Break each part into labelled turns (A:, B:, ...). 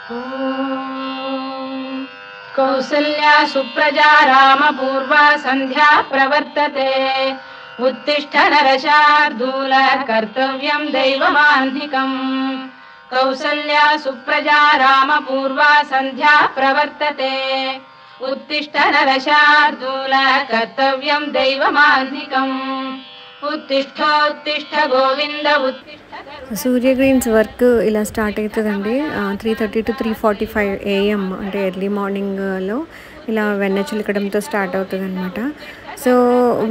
A: ॐ कौसल्या सुप्रजा रामपूर्वा सन्ध्या प्रवर्तते उत्तिष्ठ नरशार्दूल कर्तव्यं दैवमान्धिकम् कौसल्या सुप्रजा रामपूर्वा सन्ध्या प्रवर्तते उत्तिष्ठ नरशार्दूल कर्तव्यं दैवमान्धिकम् उत्तिष्ठ गोविंद उत्तिष्ठ
B: సూర్య గ్రీన్స్ వర్క్ ఇలా స్టార్ట్ అవుతుందండి 3:30 to 3:45 AM అంటే ఎర్లీ మార్నింగ్లో ఇలా వెన్న చిలకడంతో స్టార్ట్ అవుతుంది అనమాట. సో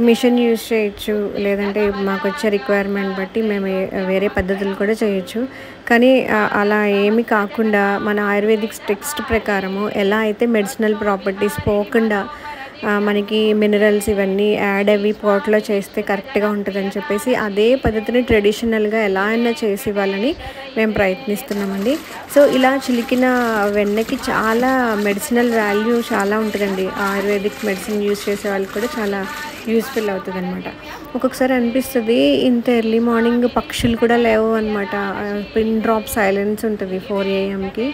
B: మిషన్ యూజ్ చేయొచ్చు, లేదంటే మాకు వచ్చే రిక్వైర్మెంట్ బట్టి మేము వేరే పద్ధతులు కూడా చేయొచ్చు. కానీ అలా ఏమి కాకుండా మన ఆయుర్వేదిక్ టెక్స్ట్ ప్రకారము ఎలా అయితే మెడిసినల్ ప్రాపర్టీస్ పోకుండా మనకి మినరల్స్ ఇవన్నీ యాడ్ అవి పాట్లో చేస్తే కరెక్ట్గా ఉంటుందని చెప్పేసి అదే పద్ధతిని ట్రెడిషనల్గా ఎలా అయినా చేసి ఇవ్వాలని మేము ప్రయత్నిస్తున్నామండి. సో ఇలా చిలికిన వెన్నకి చాలా మెడిసినల్ వాల్యూ చాలా ఉంటుందండి. ఆయుర్వేదిక్ మెడిసిన్ యూజ్ చేసే వాళ్ళకి కూడా చాలా యూస్ఫుల్ అవుతుంది అనమాట. ఒక్కొక్కసారి అనిపిస్తుంది ఇంత ఎర్లీ మార్నింగ్ పక్షులు కూడా లేవు అనమాట. పిన్ డ్రాప్ సైలెన్స్ ఉంటుంది 4 AMకి.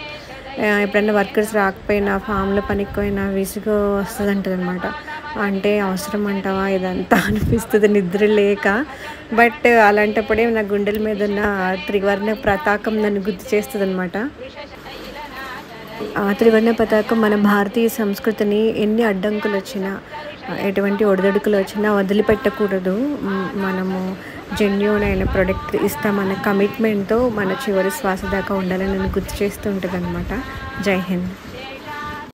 B: ఎప్పుడైనా వర్కర్స్ రాకపోయినా ఫామ్లో పనికి పోయినా విసుగు వస్తుంది అంటుంది అనమాట. అంటే అవసరం అంటావా ఇదంతా అనిపిస్తుంది నిద్ర లేక. బట్ అలాంటప్పుడే నా గుండెల మీద ఉన్న త్రివర్ణ పతాకం నన్ను గుర్తు చేస్తుంది అనమాట. ఆ త్రివర్ణ పతాకం మన భారతీయ సంస్కృతిని ఎన్ని అడ్డంకులు వచ్చినా ఎటువంటి ఒడిదొడుకులు వచ్చినా వదిలిపెట్టకూడదు. మనము జెన్యూన్ అయిన ప్రోడక్ట్ ఇస్తామన్న కమిట్మెంట్తో మన చివరి శ్వాస దాకా ఉండాలని నన్ను గుర్తు చేస్తూ ఉంటుంది అనమాట. జై హింద్.